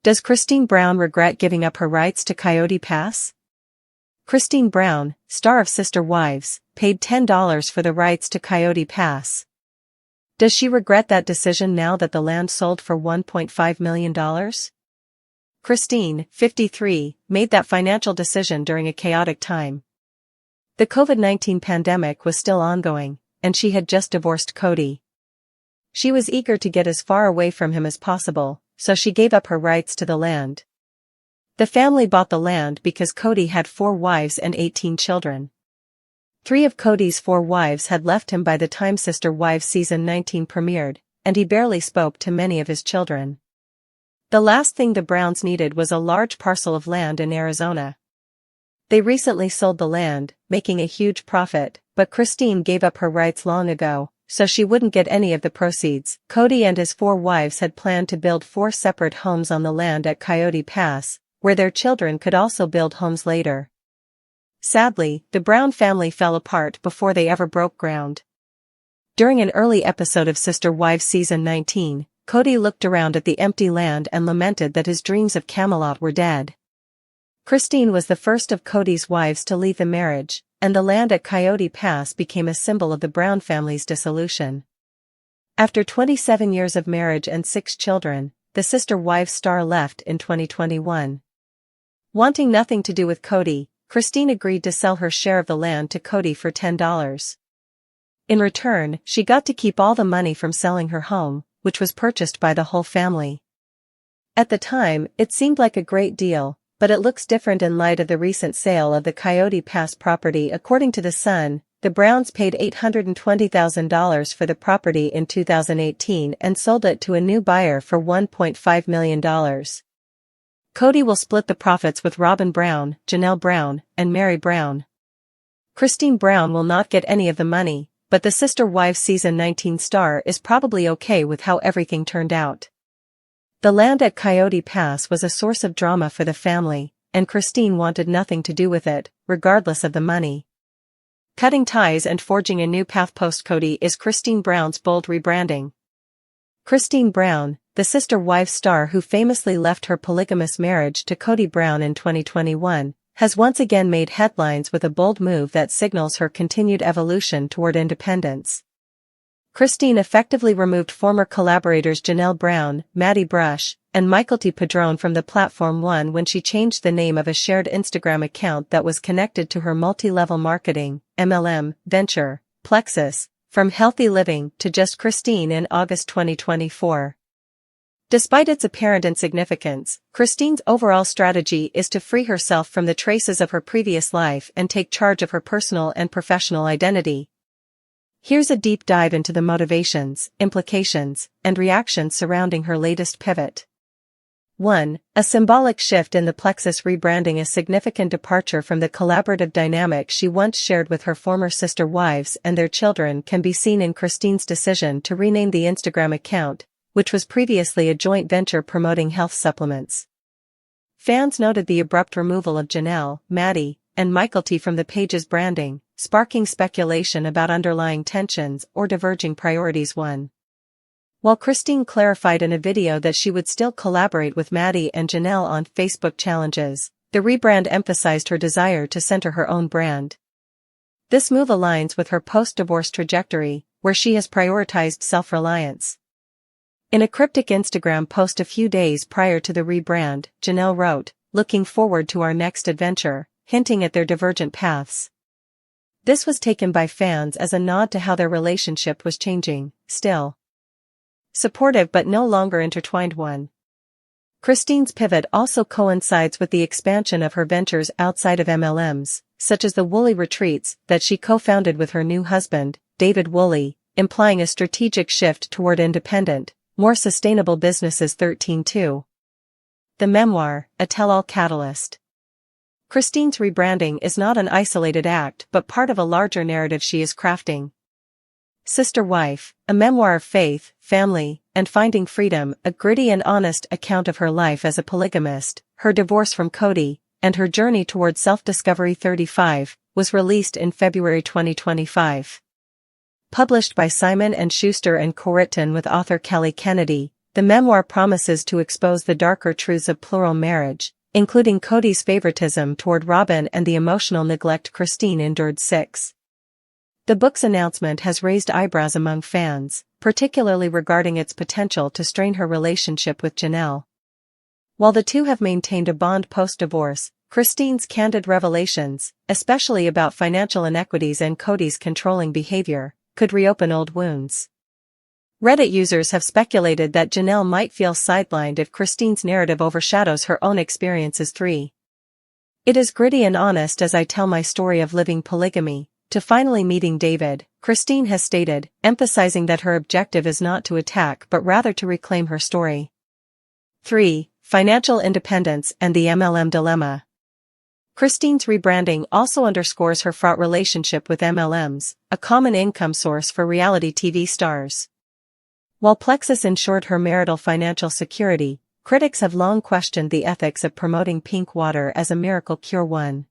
Does Christine Brown regret giving up her rights to Coyote Pass? Christine Brown, star of Sister Wives, paid $10 for the rights to Coyote Pass. Does she regret that decision now that the land sold for $1.5 million? Christine, 53, made that financial decision during a chaotic time. The COVID-19 pandemic was still ongoing, and she had just divorced Kody. She was eager to get as far away from him as possible, so she gave up her rights to the land. The family bought the land because Kody had 4 wives and 18 children. 3 of Kody's 4 wives had left him by the time Sister Wives season 19 premiered, and he barely spoke to many of his children. The last thing the Browns needed was a large parcel of land in Arizona. They recently sold the land, making a huge profit, but Christine gave up her rights long ago, so she wouldn't get any of the proceeds. Kody and his 4 wives had planned to build 4 separate homes on the land at Coyote Pass, where their children could also build homes later. Sadly, the Brown family fell apart before they ever broke ground. During an early episode of Sister Wives season 19, Kody looked around at the empty land and lamented that his dreams of Camelot were dead. Christine was the first of Kody's wives to leave the marriage, and the land at Coyote Pass became a symbol of the Brown family's dissolution. After 27 years of marriage and 6 children, the Sister Wives star left in 2021. Wanting nothing to do with Kody, Christine agreed to sell her share of the land to Kody for $10. In return, she got to keep all the money from selling her home, which was purchased by the whole family. At the time, it seemed like a great deal, but it looks different in light of the recent sale of the Coyote Pass property. According to The Sun, the Browns paid $820,000 for the property in 2018 and sold it to a new buyer for $1.5 million. Kody will split the profits with Robyn Brown, Janelle Brown, and Mary Brown. Christine Brown will not get any of the money, but the Sister Wives season 19 star is probably okay with how everything turned out. The land at Coyote Pass was a source of drama for the family, and Christine wanted nothing to do with it, regardless of the money. Cutting ties and forging a new path post-Kody is Christine Brown's bold rebranding. Christine Brown, the Sister Wives star who famously left her polygamous marriage to Kody Brown in 2021, has once again made headlines with a bold move that signals her continued evolution toward independence. Christine effectively removed former collaborators Janelle Brown, Maddie Brush, and Michael T. Padron from the platform when she changed the name of a shared Instagram account that was connected to her multi-level marketing (MLM) venture, Plexus, from Healthy Living to just Christine in August 2024. Despite its apparent insignificance, Christine's overall strategy is to free herself from the traces of her previous life and take charge of her personal and professional identity. Here's a deep dive into the motivations, implications, and reactions surrounding her latest pivot. 1. A symbolic shift in the Plexus rebranding. A significant departure from the collaborative dynamic she once shared with her former sister wives and their children can be seen in Christine's decision to rename the Instagram account, which was previously a joint venture promoting health supplements. Fans noted the abrupt removal of Janelle, Maddie, and Michael T. from the page's branding, sparking speculation about underlying tensions or diverging priorities. 1. While Christine clarified in a video that she would still collaborate with Maddie and Janelle on Facebook challenges, the rebrand emphasized her desire to center her own brand. This move aligns with her post-divorce trajectory, where she has prioritized self-reliance. In a cryptic Instagram post a few days prior to the rebrand, Janelle wrote, "Looking forward to our next adventure," hinting at their divergent paths. This was taken by fans as a nod to how their relationship was changing, still supportive but no longer intertwined. 1. Christine's pivot also coincides with the expansion of her ventures outside of MLMs, such as the Woolley Retreats that she co-founded with her new husband, David Woolley, implying a strategic shift toward independent, more sustainable businesses. 13.2. The memoir, a tell-all catalyst. Christine's rebranding is not an isolated act but part of a larger narrative she is crafting. Sister Wife, a memoir of faith, family, and finding freedom, a gritty and honest account of her life as a polygamist, her divorce from Kody, and her journey toward self-discovery. 35, was released in February 2025. Published by Simon & Schuster and co-written with author Kelly Kennedy, the memoir promises to expose the darker truths of plural marriage, including Kody's favoritism toward Robyn and the emotional neglect Christine endured. 6. The book's announcement has raised eyebrows among fans, particularly regarding its potential to strain her relationship with Janelle. While the two have maintained a bond post-divorce, Christine's candid revelations, especially about financial inequities and Kody's controlling behavior, could reopen old wounds. Reddit users have speculated that Janelle might feel sidelined if Christine's narrative overshadows her own experiences. 3. It is gritty and honest as I tell my story of living polygamy, to finally meeting David, Christine has stated, emphasizing that her objective is not to attack but rather to reclaim her story. 3. Financial independence and the MLM dilemma. Christine's rebranding also underscores her fraught relationship with MLMs, a common income source for reality TV stars. While Plexus ensured her marital financial security, critics have long questioned the ethics of promoting pink water as a miracle cure. 1.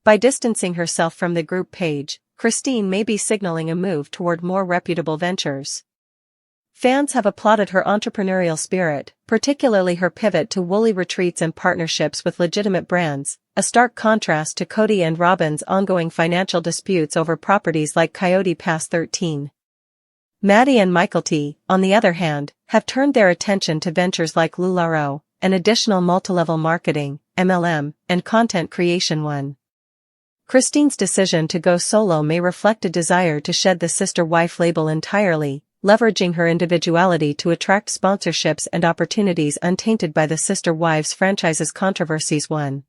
By distancing herself from the group page, Christine may be signaling a move toward more reputable ventures. Fans have applauded her entrepreneurial spirit, particularly her pivot to woolly retreats and partnerships with legitimate brands, a stark contrast to Kody and Robyn's ongoing financial disputes over properties like Coyote. 13. Maddie and Michael T., on the other hand, have turned their attention to ventures like LuLaRoe, an additional multilevel marketing, MLM, and content creation. 1. Christine's decision to go solo may reflect a desire to shed the sister-wife label entirely, leveraging her individuality to attract sponsorships and opportunities untainted by the sister wives franchise's controversies. 1.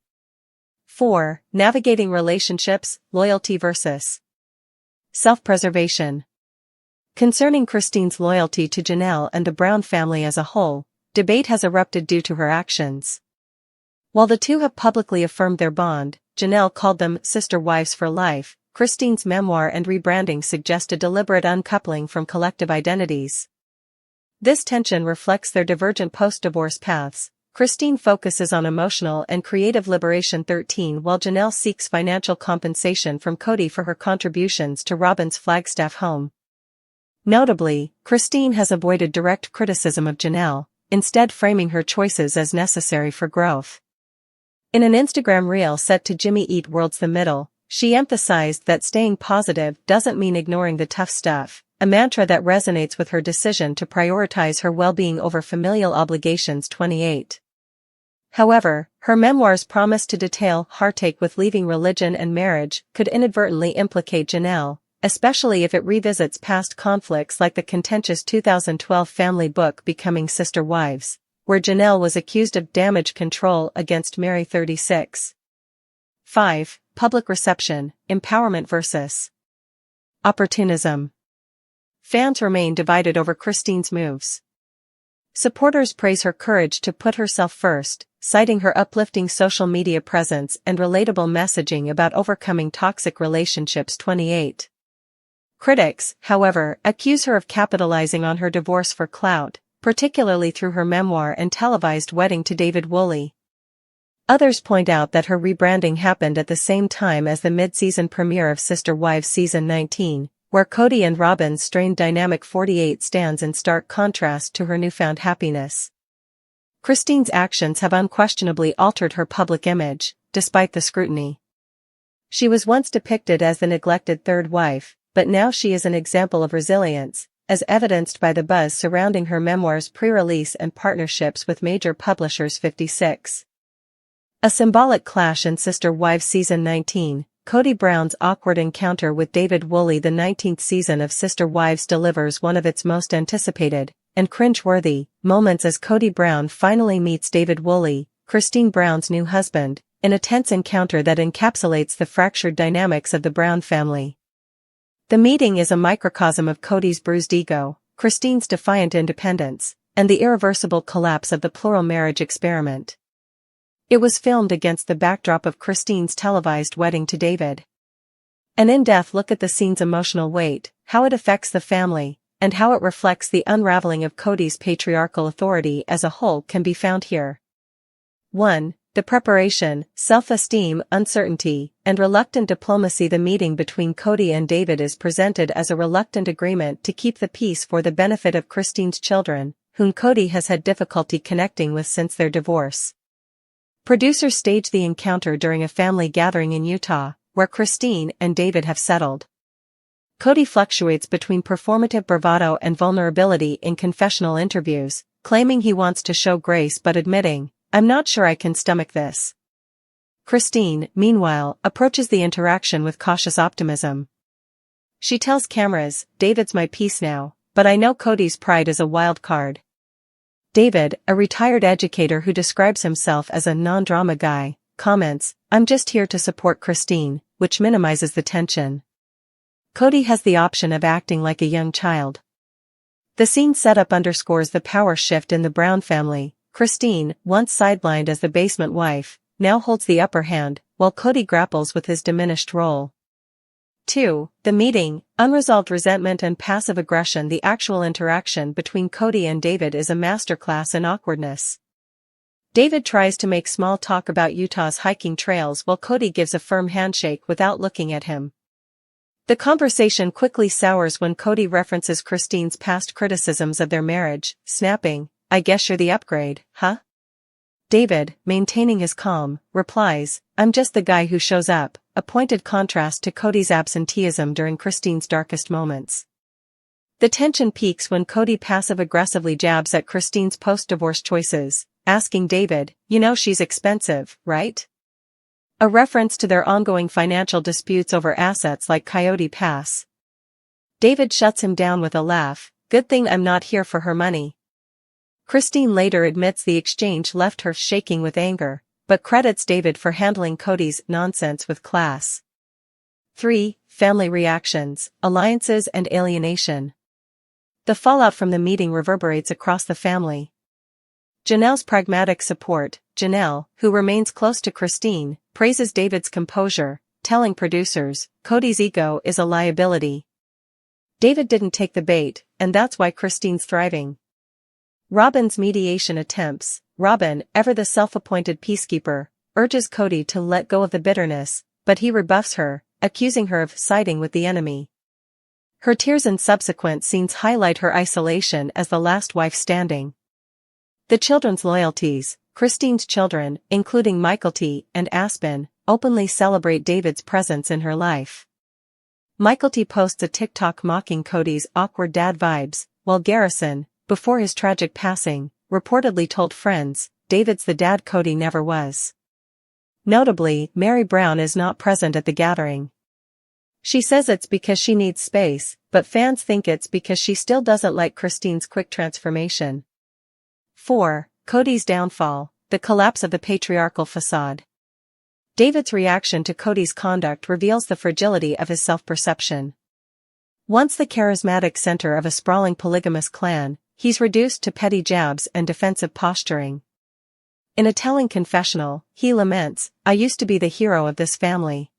4. Navigating relationships, loyalty versus self-preservation. Concerning Christine's loyalty to Janelle and the Brown family as a whole, debate has erupted due to her actions. While the two have publicly affirmed their bond, Janelle called them sister wives for life. Christine's memoir and rebranding suggest a deliberate uncoupling from collective identities. This tension reflects their divergent post-divorce paths. Christine focuses on emotional and creative liberation. 13. While Janelle seeks financial compensation from Kody for her contributions to Robyn's Flagstaff home. Notably, Christine has avoided direct criticism of Janelle, instead framing her choices as necessary for growth. In an Instagram reel set to Jimmy Eat World's The Middle, she emphasized that staying positive doesn't mean ignoring the tough stuff, a mantra that resonates with her decision to prioritize her well-being over familial obligations. 28. However, her memoir's promise to detail heartache with leaving religion and marriage could inadvertently implicate Janelle, especially if it revisits past conflicts like the contentious 2012 family book Becoming Sister Wives, where Janelle was accused of damage control against Mary. 36. 5. Public reception, empowerment versus opportunism. Fans remain divided over Christine's moves. Supporters praise her courage to put herself first, citing her uplifting social media presence and relatable messaging about overcoming toxic relationships. 28. Critics, however, accuse her of capitalizing on her divorce for clout, particularly through her memoir and televised wedding to David Woolley. Others point out that her rebranding happened at the same time as the mid-season premiere of Sister Wives Season 19, where Kody and Robyn's strained dynamic 48 stands in stark contrast to her newfound happiness. Christine's actions have unquestionably altered her public image, despite the scrutiny. She was once depicted as the neglected third wife, but now she is an example of resilience, as evidenced by the buzz surrounding her memoir's pre-release and partnerships with major publishers. 56. A symbolic clash in Sister Wives Season 19, Kody Brown's awkward encounter with David Woolley. The 19th season of Sister Wives delivers one of its most anticipated, and cringe-worthy, moments as Kody Brown finally meets David Woolley, Christine Brown's new husband, in a tense encounter that encapsulates the fractured dynamics of the Brown family. The meeting is a microcosm of Kody's bruised ego, Christine's defiant independence, and the irreversible collapse of the plural marriage experiment. It was filmed against the backdrop of Christine's televised wedding to David. An in-depth look at the scene's emotional weight, how it affects the family, and how it reflects the unraveling of Kody's patriarchal authority as a whole can be found here. 1. The preparation, self-esteem, uncertainty, and reluctant diplomacy. The meeting between Kody and David is presented as a reluctant agreement to keep the peace for the benefit of Christine's children, whom Kody has had difficulty connecting with since their divorce. Producers stage the encounter during a family gathering in Utah, where Christine and David have settled. Kody fluctuates between performative bravado and vulnerability in confessional interviews, claiming he wants to show grace but admitting, "I'm not sure I can stomach this." Christine, meanwhile, approaches the interaction with cautious optimism. She tells cameras, "David's my piece now, but I know Kody's pride is a wild card." David, a retired educator who describes himself as a non-drama guy, comments, "I'm just here to support Christine," which minimizes the tension. Kody has the option of acting like a young child. The scene setup underscores the power shift in the Brown family. Christine, once sidelined as the basement wife, now holds the upper hand, while Kody grapples with his diminished role. 2. The meeting, unresolved resentment and passive aggression. The actual interaction between Kody and David is a masterclass in awkwardness. David tries to make small talk about Utah's hiking trails while Kody gives a firm handshake without looking at him. The conversation quickly sours when Kody references Christine's past criticisms of their marriage, snapping, "I guess you're the upgrade, huh?" David, maintaining his calm, replies, "I'm just the guy who shows up," a pointed contrast to Kody's absenteeism during Christine's darkest moments. The tension peaks when Kody passive-aggressively jabs at Christine's post-divorce choices, asking David, "You know she's expensive, right?" A reference to their ongoing financial disputes over assets like Coyote Pass. David shuts him down with a laugh, "Good thing I'm not here for her money." Christine later admits the exchange left her shaking with anger, but credits David for handling Kody's nonsense with class. 3. Family reactions, alliances and alienation. The fallout from the meeting reverberates across the family. Janelle's pragmatic support. Janelle, who remains close to Christine, praises David's composure, telling producers, "Kody's ego is a liability." David didn't take the bait, and that's why Christine's thriving. Robyn's mediation attempts. Robyn, ever the self-appointed peacekeeper, urges Kody to let go of the bitterness, but he rebuffs her, accusing her of siding with the enemy. Her tears in subsequent scenes highlight her isolation as the last wife standing. The children's loyalties. Christine's children, including Mykelti and Aspen, openly celebrate David's presence in her life. Mykelti posts a TikTok mocking Kody's awkward dad vibes, while Garrison, before his tragic passing, reportedly told friends, "David's the dad Kody never was." Notably, Mary Brown is not present at the gathering. She says it's because she needs space, but fans think it's because she still doesn't like Christine's quick transformation. 4. Kody's downfall, the collapse of the patriarchal facade. David's reaction to Kody's conduct reveals the fragility of his self-perception. Once the charismatic center of a sprawling polygamous clan, he's reduced to petty jabs and defensive posturing. In a telling confessional, he laments, "I used to be the hero of this family.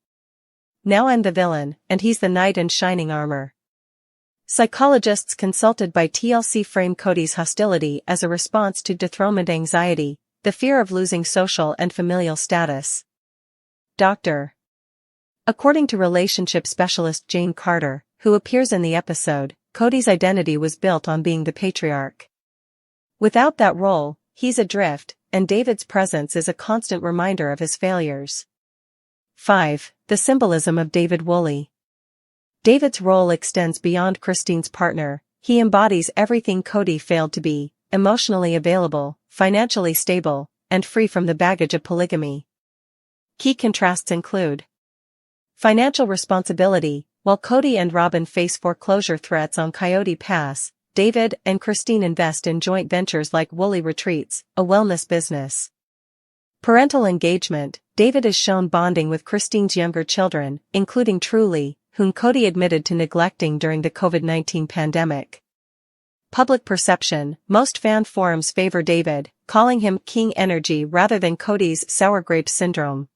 Now I'm the villain, and he's the knight in shining armor." Psychologists consulted by TLC frame Kody's hostility as a response to dethronement anxiety, the fear of losing social and familial status. Dr. According to relationship specialist Jane Carter, who appears in the episode, Kody's identity was built on being the patriarch. Without that role, he's adrift, and David's presence is a constant reminder of his failures. 5. The symbolism of David Woolley. David's role extends beyond Christine's partner. He embodies everything Kody failed to be: emotionally available, financially stable, and free from the baggage of polygamy. Key contrasts include financial responsibility. While Kody and Robyn face foreclosure threats on Coyote Pass, David and Christine invest in joint ventures like Woolley Retreats, a wellness business. Parental engagement. David is shown bonding with Christine's younger children, including Truly, whom Kody admitted to neglecting during the COVID-19 pandemic. Public perception. Most fan forums favor David, calling him King Energy rather than Kody's Sour Grapes Syndrome.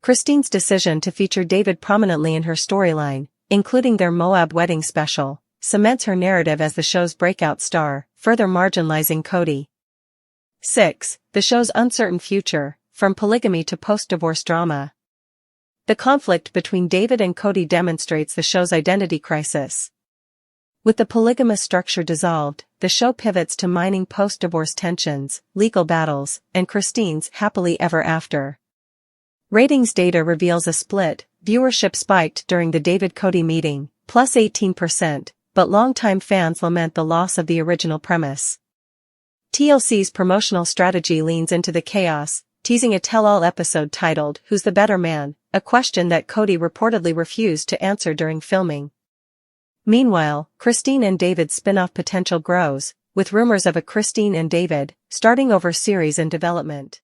Christine's decision to feature David prominently in her storyline, including their Moab wedding special, cements her narrative as the show's breakout star, further marginalizing Kody. 6. The show's uncertain future, from polygamy to post-divorce drama. The conflict between David and Kody demonstrates the show's identity crisis. With the polygamous structure dissolved, the show pivots to mining post-divorce tensions, legal battles, and Christine's happily ever after. Ratings data reveals a split. Viewership spiked during the David-Kody meeting, plus 18%, but longtime fans lament the loss of the original premise. TLC's promotional strategy leans into the chaos, teasing a tell-all episode titled "Who's the Better Man?", a question that Kody reportedly refused to answer during filming. Meanwhile, Christine and David's spin-off potential grows, with rumors of a Christine and David starting over series in development.